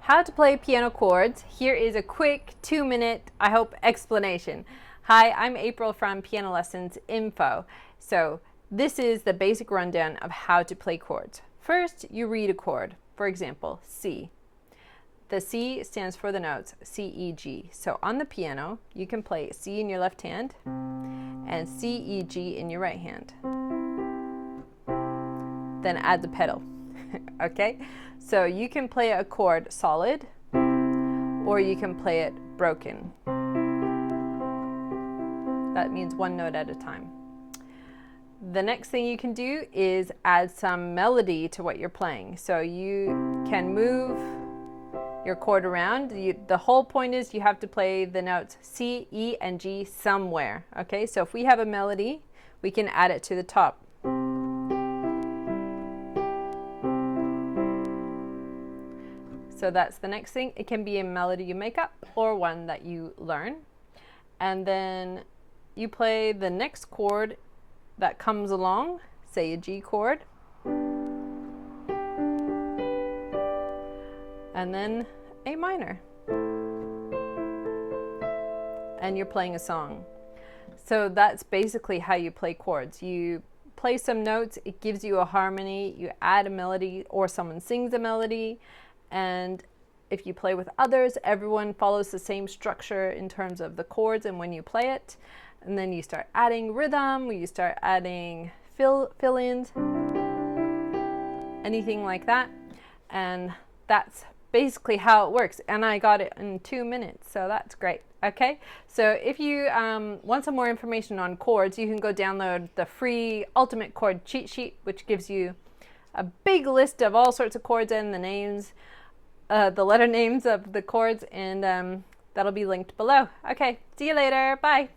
How to play piano chords. Here is a quick 2-minute, I hope, explanation. Hi, I'm April from Piano Lessons Info. So this is the basic rundown of how to play chords. First, you read a chord. For example, C. The C stands for the notes C, E, G. So on the piano, you can play C in your left hand and C, E, G in your right hand. Then add the pedal. Okay? So you can play a chord solid or you can play it broken. That means one note at a time. The next thing you can do is add some melody to what you're playing. So you can move your chord around. The whole point is you have to play the notes C, E, and G somewhere. Okay, so if we have a melody, we can add it to the top. So that's the next thing. It can be a melody you make up or one that you learn. And then you play the next chord that comes along, say a G chord. And then A minor. And you're playing a song. So that's basically how you play chords. You play some notes, it gives you a harmony, you add a melody or someone sings a melody, and if you play with others, everyone follows the same structure in terms of the chords and when you play it. And then you start adding rhythm, you start adding fill-ins, anything like that. And that's basically how it works. And I got it in 2 minutes, so that's great. Okay, so if you want some more information on chords, you can go download the free Ultimate Chord Cheat Sheet, which gives you a big list of all sorts of chords and the names, the letter names of the chords, and that'll be linked below. Okay, see you later. Bye.